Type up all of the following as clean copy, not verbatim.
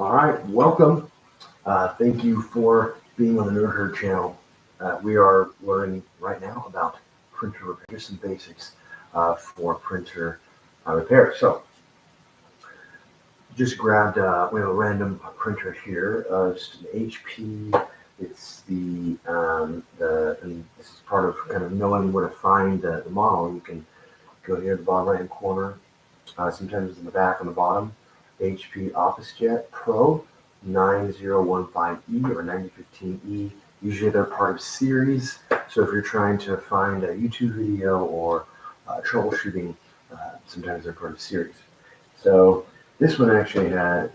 All right, welcome. Thank you for being on the Nerd Herd channel. We are learning right now about printer repair, just some basics for printer repair. So, just grabbed we have a random printer here, just an HP. It's and this is part of kind of knowing where to find the model. You can go here to the bottom right hand corner. Sometimes in the back on the bottom, HP OfficeJet Pro 9015E or 9015E. Usually they're part of series. So if you're trying to find a YouTube video or troubleshooting, sometimes they're part of series. So this one actually had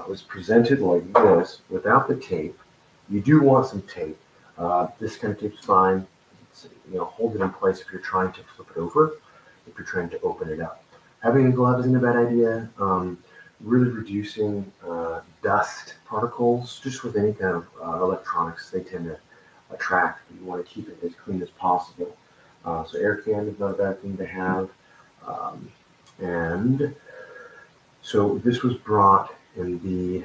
was presented like this without the tape. You do want some tape. This kind of tape's fine. Hold it in place if you're trying to flip it over, if you're trying to open it up. Having a glove isn't a bad idea. Really reducing dust particles, just with any kind of electronics, they tend to attract. You want to keep it as clean as possible. So air can is not a bad thing to have. And so this was brought in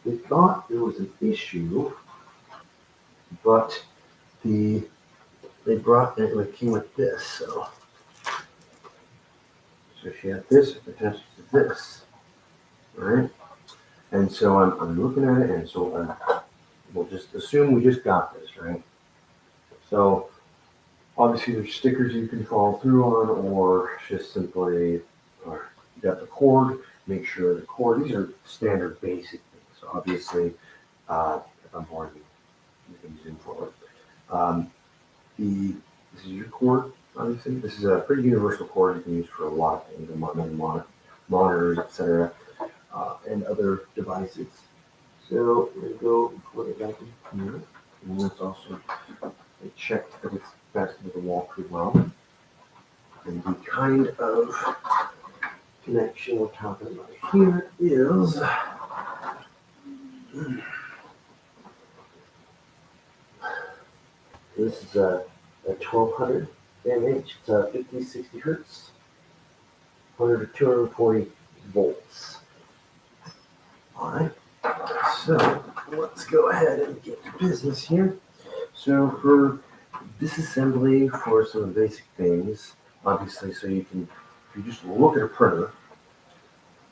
they thought there was an issue, but they brought it came with this. So if you have this, it attaches to this, right? And so I'm looking at it, and so we'll just assume we just got this, right? So obviously there's stickers you can follow through on, or just simply, you got the cord, make sure the cord, these are standard basic things. So obviously, if I'm boring you can zoom forward. This is your cord, obviously. This is a pretty universal cord you can use for a lot of things, monitors, etc., and other devices. So we're going to go and put it back in here. And let's also check that it's back to the wall pretty well. And the kind of connection we're talking about here is this is a 1200 mAh. It's 50-60 hertz, 100 to 240 volts. All right. So let's go ahead and get to business here. So for disassembly, for some basic things, obviously, so if you just look at a printer,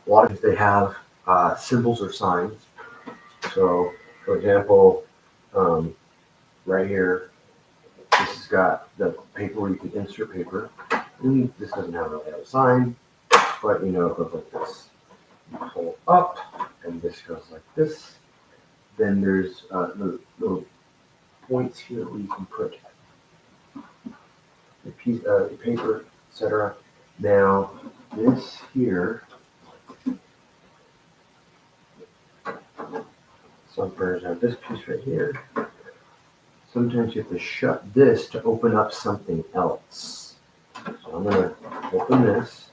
a lot of times they have symbols or signs. So, for example, right here, this has got the paper where you can insert paper. And this doesn't really have a sign, but it goes like this. You pull up, and this goes like this. Then there's little points here where you can put the paper, etc. Now, this here, some printers have this piece right here. Sometimes you have to shut this to open up something else. So I'm going to open this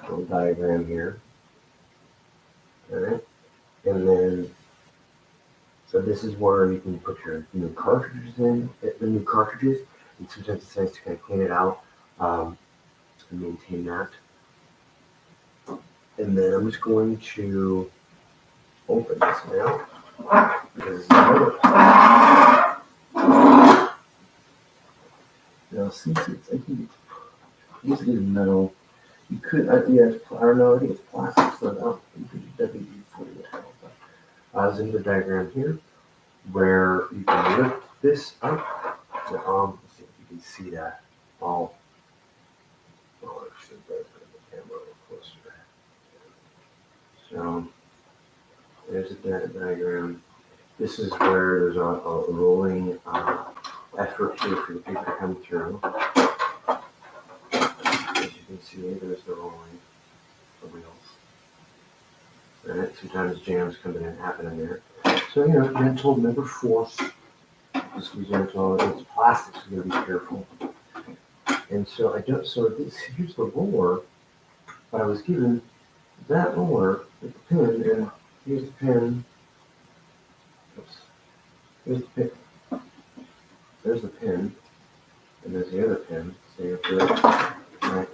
little diagram here. All right. And then, so this is where you can put your new cartridges in, and sometimes it's nice to kind of clean it out and maintain that. And then I'm just going to open this now. Because it's another part. Now, since I think it's metal, you could, I don't know, I think it's plastic, so you could definitely use metal. I was in the diagram here where you can lift this up. So, let's see if you can see that. Actually, better put the camera a little closer. So, there's a diagram. This is where there's a rolling effort here for the paper to come through. As you can see, there's the rolling, the wheels. Right? Sometimes jams come in and happen in there. So, gentle, never force. Just be gentle. It's plastic, so you gotta be careful. And so here's the roller, but I was given that roller with the pin, and here's the pin. Oops. Here's the pin. There's the pin, and there's the other pin. So you have to, right.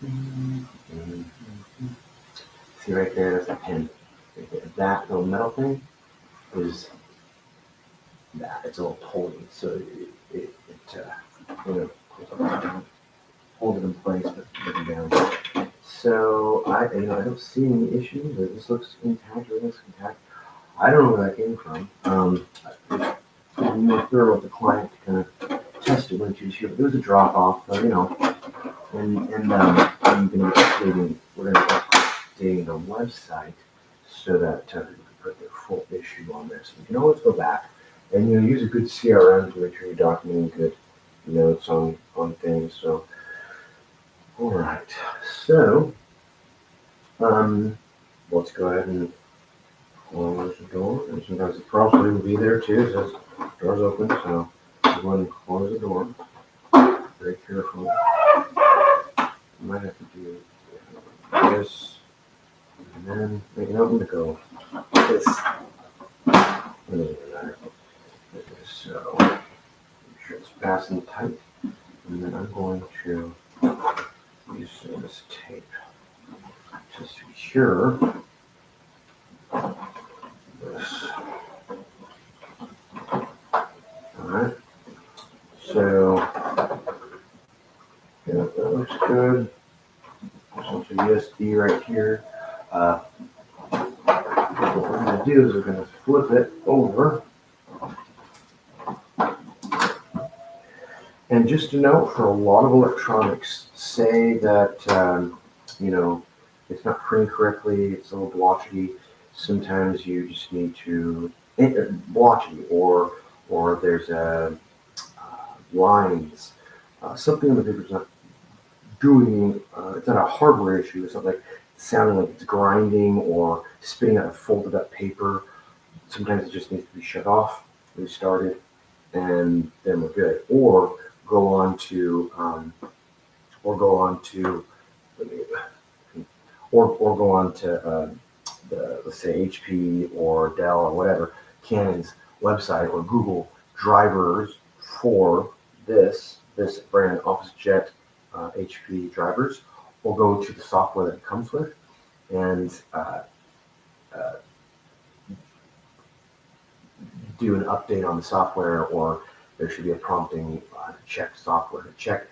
Mhm. See right there, that's a pin. That little metal thing is that. It's a little pulley, so you know, hold it in place, but put it down. So I don't see any issues. This looks intact. It looks intact. I don't know where that came from. I'm more thorough with the client to kind of test it when she's here. There was a drop off, you know, and I'm going to be updating. We're going to be updating the website so that we can put the full issue on there. So we can always go back and use a good CRM to make sure you're documenting good notes on things. So all right, so let's go ahead and close the door. And sometimes the crossway will be there too. It says door's open, so go ahead and close the door. Very careful. You might have to do this, and then make it open to go. This. So make sure it's fastened tight, and then I'm going to use this tape to secure this. Alright, so yeah, that looks good. There's some USB right here. What we're going to do is we're going to flip it over. And just a note for a lot of electronics, say that, it's not printing correctly, it's a little blotchy. Sometimes you just need to, blotchy, or there's lines, something on the paper's not doing, it's not a hardware issue, it's not like sounding like it's grinding or spitting out a folded up paper. Sometimes it just needs to be shut off, restarted, and then we're good. Or go on to, let's say HP or Dell or whatever, Canon's website, or Google drivers for this brand, OfficeJet HP drivers, or go to the software that it comes with, and do an update on the software, or there should be a prompting to check software, to check,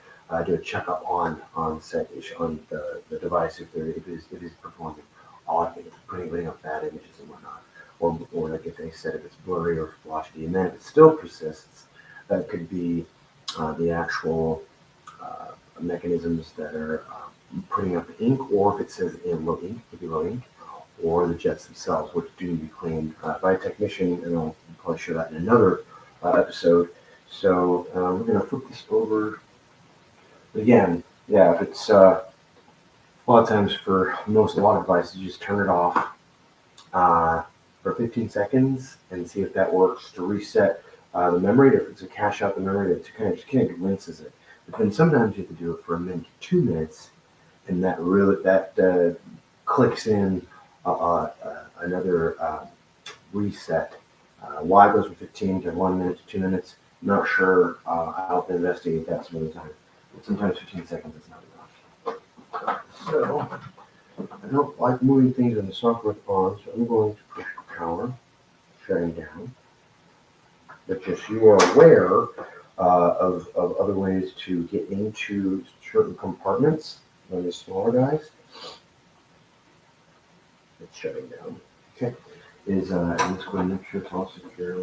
do a checkup on the device if it is performing oddly, putting up bad images and whatnot, or like if they said if it's blurry or blotchy, and then if it still persists, that could be the actual mechanisms that are putting up the ink, or if it says in low ink, it could be low ink, or the jets themselves, which do need to be cleaned by a technician, and I'll probably show that in another episode. So we're going to flip this over. Again, yeah, if it's a lot of times for a lot of devices, you just turn it off for 15 seconds and see if that works to reset the memory. If it's a cache out the memory, that kind of rinses it. But then sometimes you have to do it for a minute to 2 minutes, and that clicks in another reset. Why it goes from 15 to 1 minute to 2 minutes, not sure. I'll investigate that some other time. But sometimes 15 seconds is not enough. So I don't like moving things in the software on, so I'm going to push power, shutting down. But just so you are aware of other ways to get into certain compartments on the smaller guys. It's shutting down. Okay. Let's go and make sure it's all secure.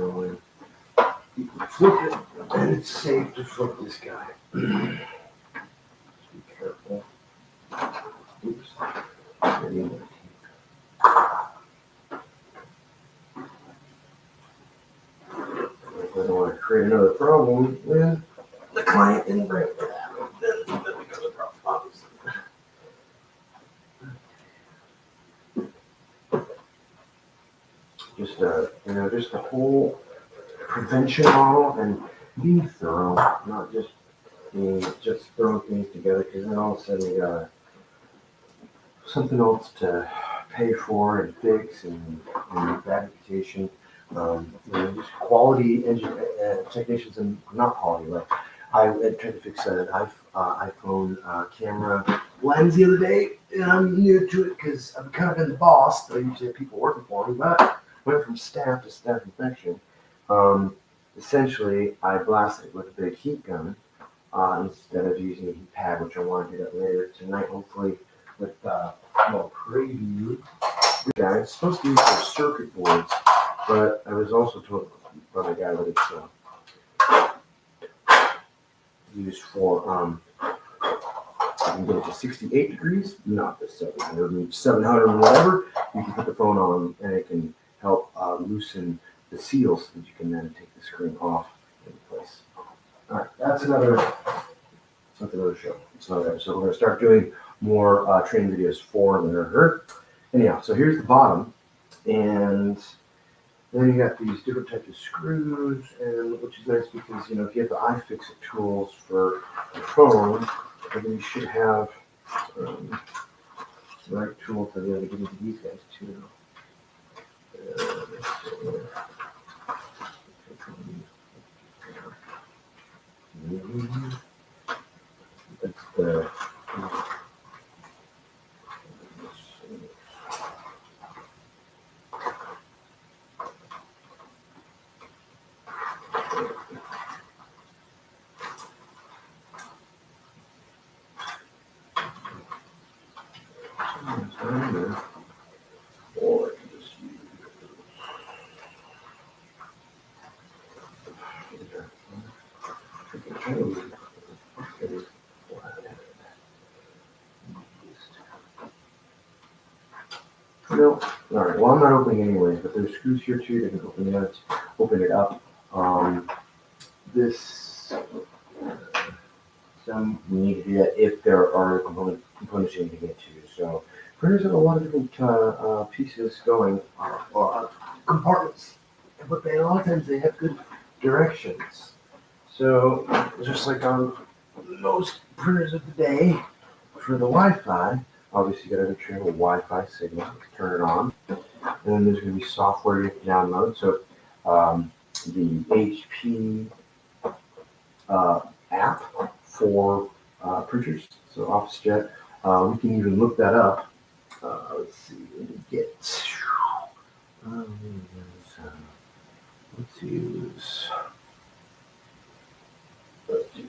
You can flip it, and it's safe to flip this guy. Just be careful. Oops. I don't want to create another problem when the client didn't bring it. Then becomes a problem, obviously. Just the whole prevention model, and being thorough, not just throwing things together, because then all of a sudden you got something else to pay for and fix and bad reputation. Just quality technicians and not quality. Like I tried to fix an iPhone camera lens the other day, and I'm new to it because I've kind of been the boss. I usually have people working for me, but went from staff to staff infection. Essentially, I blasted it with a big heat gun instead of using a heat pad, which I want to do that later tonight, hopefully, with a little preview. Yeah, it's supposed to be for circuit boards, but I was also told by the guy that it's used for you can get it to 68 degrees, not the 700 or whatever. You can put the phone on and it can help loosen the seal so that you can then take the screen off in place. All right, that's another show. It's another episode. We're going to start doing more training videos for her. Anyhow, so here's the bottom, and then you got these different types of screws, and which is nice because if you have the iFixit tools for the phone, then you should have the right tool to be able to give it to these guys too. That's the or just no. All right. Well, I'm not opening anyways, but there's screws here too. They can open it up. This some need to do that if there are components you need to get to. So printers have a lot of different pieces going, compartments, but a lot of times they have good directions. So just like on most printers of the day, for the Wi-Fi, obviously you got to turn a Wi-Fi signal, turn it on, and then there's going to be software you can download. So the HP app for printers, so OfficeJet. We can even look that up. Let's see, let me get. Let's use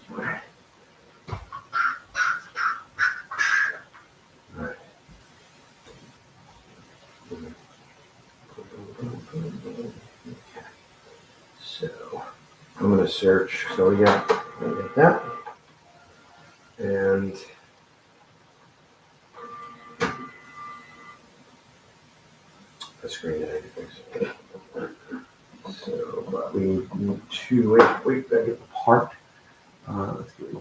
my. All right. So I'm going to search. So yeah, I'm going to get that. And the screen that I can fix. So, but we need to wait, gotta get the part. Let's get it.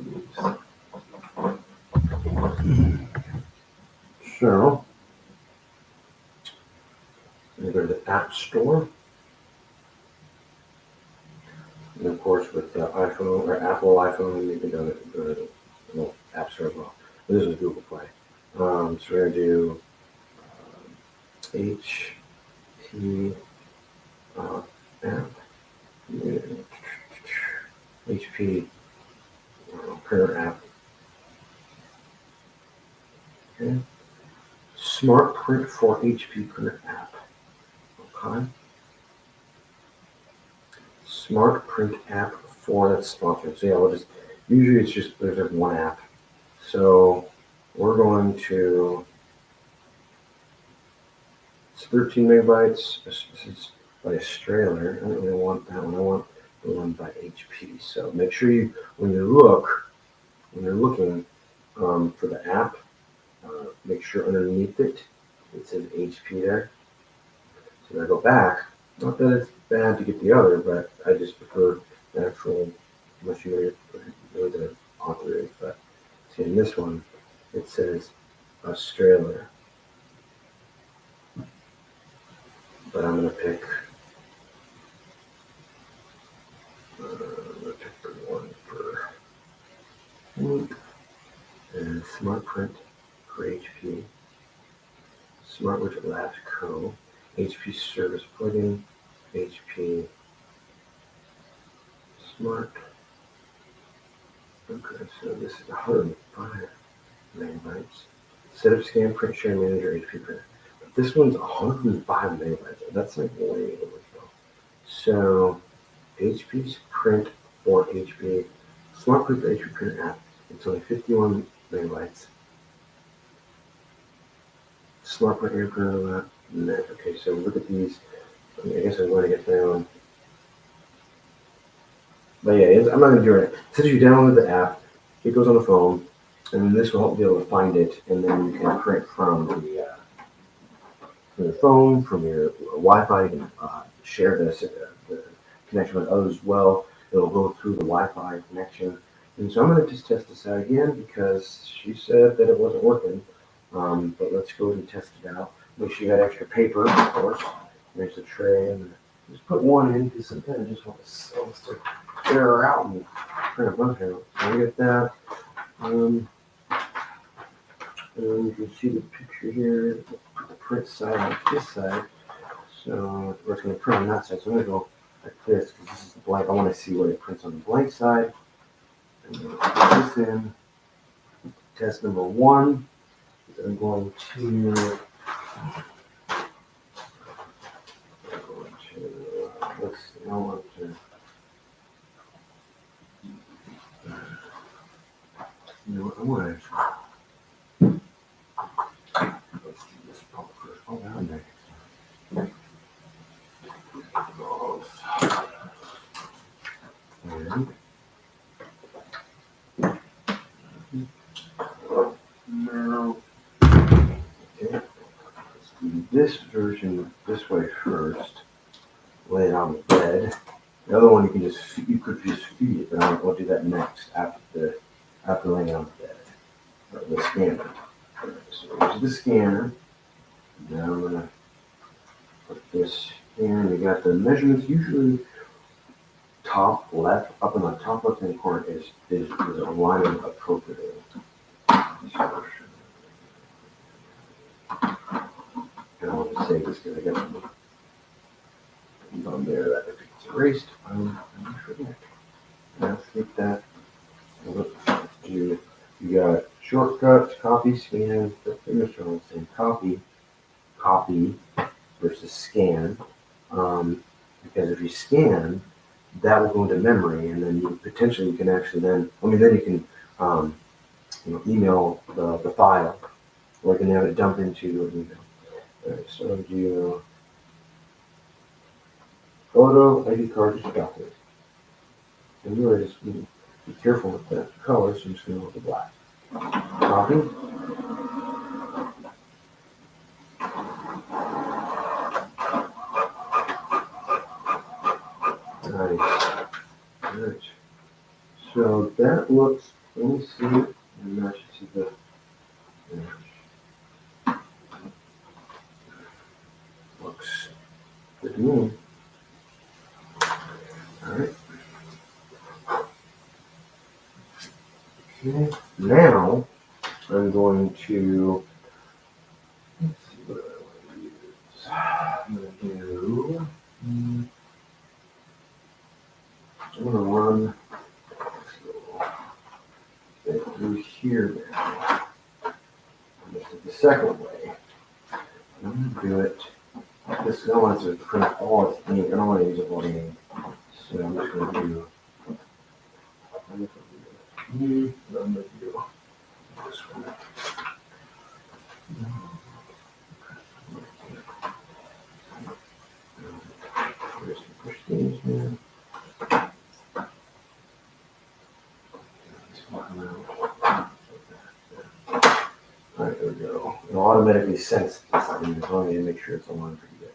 So, we go to the App Store. And of course, with the iPhone or Apple iPhone, you can go to the App Store as well. This is Google Play. So we're going to do HP app. HP printer app. Okay. Smart Print for HP printer app. Okay. Smart Print app for that's sponsored. So yeah, we'll just usually it's just there's one app. So we're going to it's 13 megabytes. This is by Australia. I don't really want that one. I want the one by HP. So make sure you when you're looking for the app, make sure underneath it says HP there. So I go back. Not that it's bad to get the other, but I just prefer the actual, unless you know the author is. But see, in this one, it says Australia. But I'm going to pick the one for and Smart Print for HP. Smart Widget Labs Co. HP Service Plugin. HP Smart Okay, so this is 105 megabytes. Set up scan print share manager HP printer. But this one's 105 megabytes. That's like way overkill. So HP's print for HP Smart Print for HP printer app. It's only 51 megabytes. Smart Print air printer app. Okay, so look at these. I guess I'm going to get down. But yeah, I'm not going to do it. It says you download the app. It goes on the phone, and then this will help you be able to find it, and then you can print from your phone, from your Wi-Fi. You can share the connection with others as well. It'll go through the Wi-Fi connection. And so I'm going to just test this out again because she said that it wasn't working. But let's go ahead and test it out. Make sure you got extra paper, of course. There's the tray, and just put one in because sometimes I just want to clear her out and print a bunch of it. So I get that. And you can see the picture here, the print side on this side. So we're going to print on that side. So I'm going to go like this because this is the blank. I want to see what it prints on the blank side. And I'm going to put this in. Test number 1. I'm going to let's see, I want to you know what, I want to let's do this pump first. Oh, down there. And now, okay, let's do this version this way first. Lay it on the bed. The other one you could just feed it, but we'll do that next after laying it on the bed. Or the scanner. So here's the scanner. Now I'm gonna put this here. And you got the measurements. Usually top left, up in the top left hand corner is aligning appropriately. And I want to save this because I got some on there that if it's erased, I'm forget. Now take that. You got shortcuts, copy, scan. Pretty much all the same. Copy versus scan. Because if you scan, that will go into memory, and then you can actually then you can email the file, or you can have it dump into your email. All right, so do photo, ID card, just document. And you really just be careful with the colors. So I'm just going to go with the black. Copy. Nice. Alright. So that looks, let me see, and now I should see the looks good to me. Alright. Okay, now I'm going to, let's see what I want to use. I'm going to run through here now. This is the second way. I'm going to do it. This I don't want to print all its ink. I don't want to use it all the ink. So I'm just going to do. I'm going to do this one. Just push these in. Alright, there we go. It'll automatically sense this thing as long as you make sure it's aligned pretty good.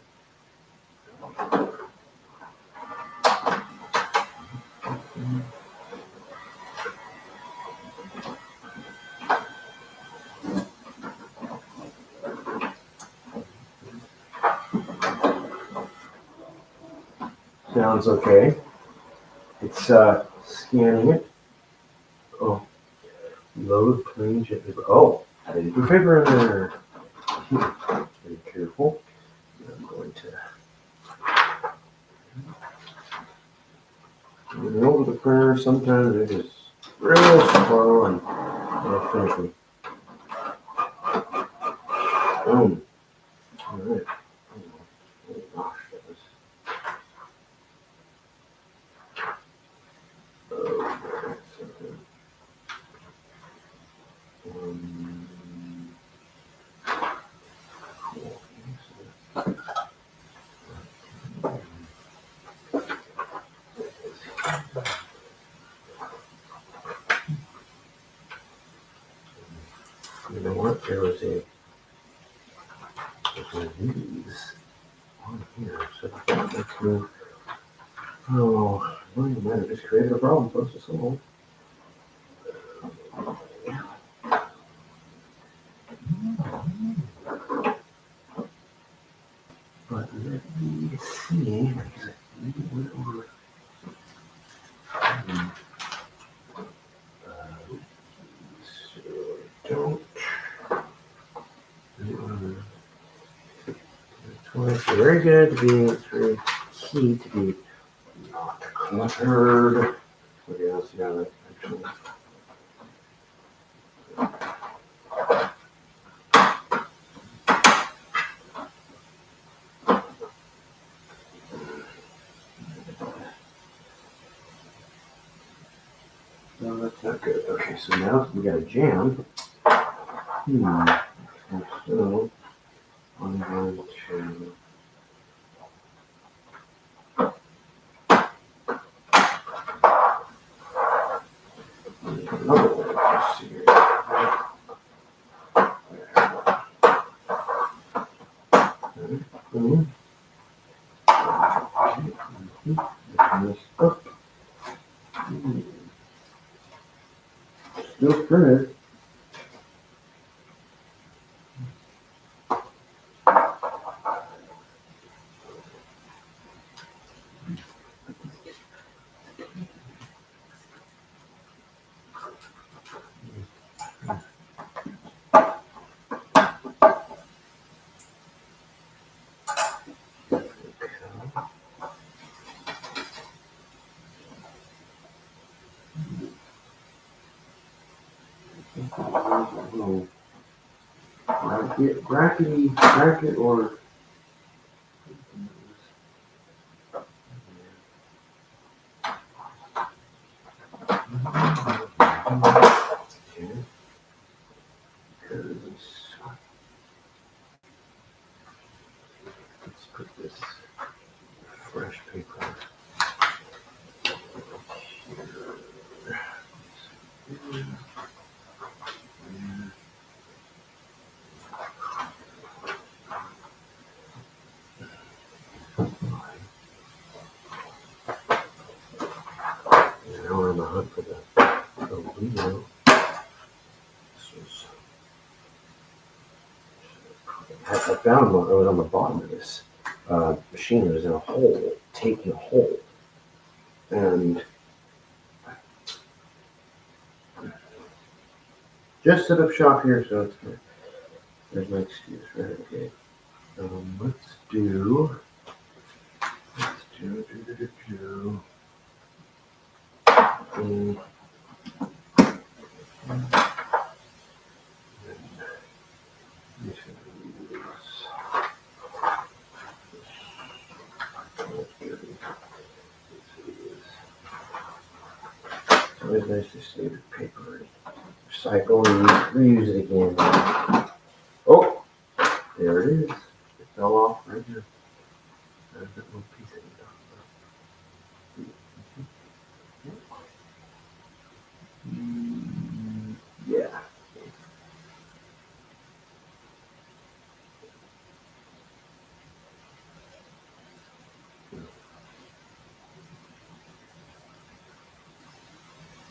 Sounds okay. It's scanning it. Oh, load plain jet paper. Oh, I didn't put paper in there. Very careful. I'm going to over the printer. Sometimes it just real slow and finish them. Boom. All right. Oh gosh, that was. Oh, that's so good. Cool. You know what? There was a there's one of these on here. So let's move. Oh, well, you might have just created a problem close to someone. But let me see. Because I think it went over. So don't. It's very good to be. It's very key to be not cluttered. Okay, let's see how that actually. No, that's not good. Okay, so now we got a jam. So I'm going to. Another one. Let's see here. Open this up. Still printed. Little bracket or let's put this fresh paper here. Now we're on the hunt for the wheel. I found one on the bottom of this machine. It was in a hole, taking a hole, and just set up shop here, so it's good. There's my excuse, right? Okay. Let's do. It's always nice to save your paper and recycle and reuse it again. Oh, there it is. It fell off right here. There's that little piece that you talked about. Yeah.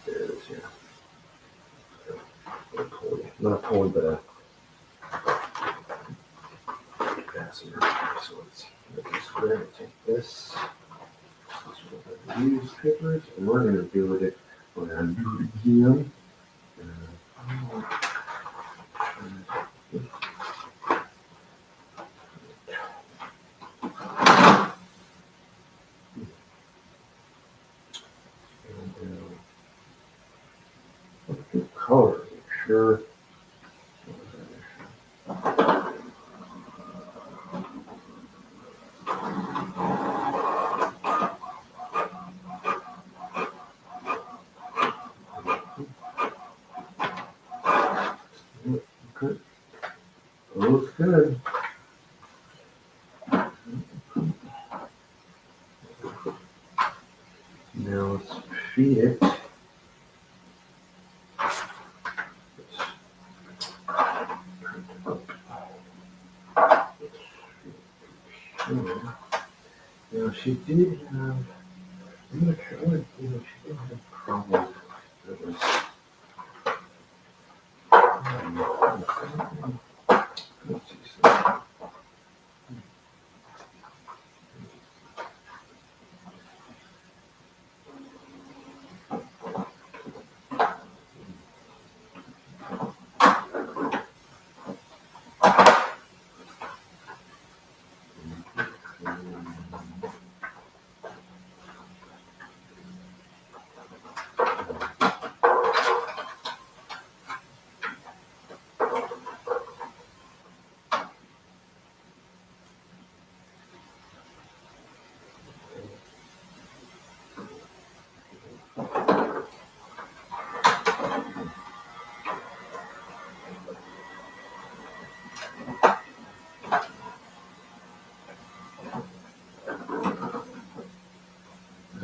There it is, yeah. Not a pulley, but a fastener. So let's make this square and take this. Use papers, and we're going to do it. We're going to do it again. color. Make sure. Good. Looks good. Now let's feed it. Now she did have. I'm not sure. She did have problems. That was. Let's see.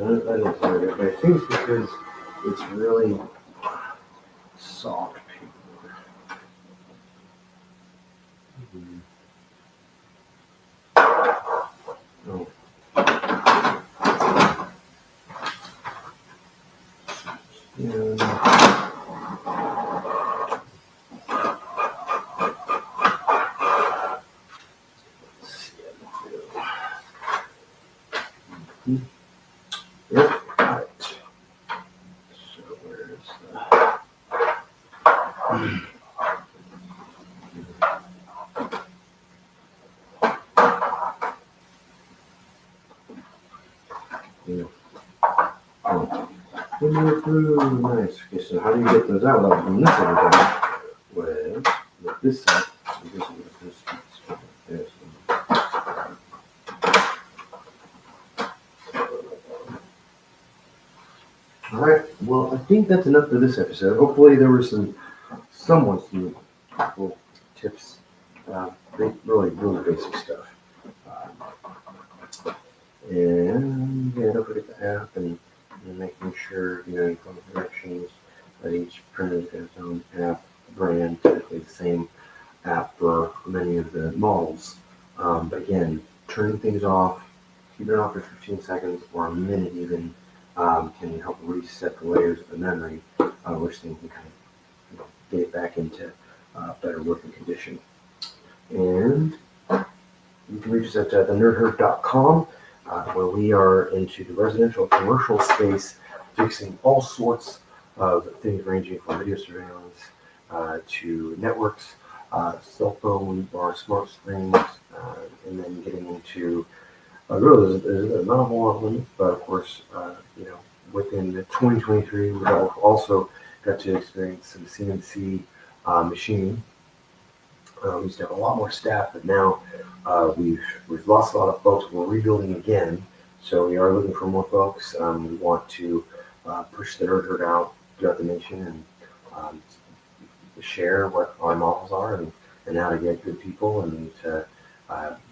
I don't know, but I think it's because it's really soft paper. Oh. Yeah. Yep, got it. So where's the... Yeah. Oh. Nice. Okay, so how do you get those out without doing this every time? Well, with this side, you just need to just like this. All right. Well, I think that's enough for this episode. Hopefully, there were some cool tips. Really basic stuff. And yeah, don't forget the app and making sure you follow directions. That each printer has its own app brand, typically the same app for many of the models. But again, turning things off, keeping it off for 15 seconds or a minute even, can help reset the layers of the memory, which then can kind of get it back into better working condition. And you can reach us at thenerdherd.com, where we are into the residential and commercial space, fixing all sorts of things ranging from video surveillance to networks, cell phone or smart screens, and then getting into really there's not a whole lot of limits, but of course, within the 2023, we've also got to experience some CNC machining. We used to have a lot more staff, but now we've lost a lot of folks. We're rebuilding again, so we are looking for more folks. We want to push the Nerd Herd out throughout the nation and share what our models are and how to get good people and to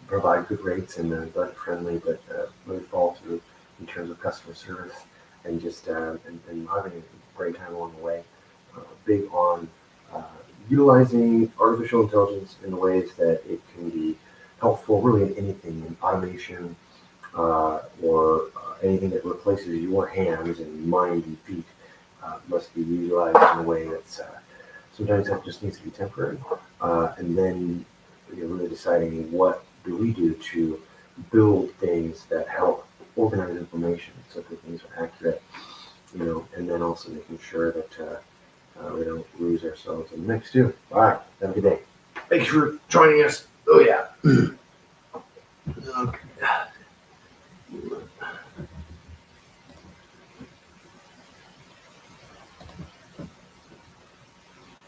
provide good rates and budget friendly, but really follow through in terms of customer service and just and having a great time along the way. Big on utilizing artificial intelligence in the ways that it can be helpful really in anything, in automation or anything that replaces your hands and mind and feet must be utilized in a way that's sometimes that just needs to be temporary. And then you're really deciding what do we do to build things that help organize information so that things are accurate, and then also making sure that we don't lose ourselves in the mix too. All right, have a good day. Thanks for joining us. Oh yeah.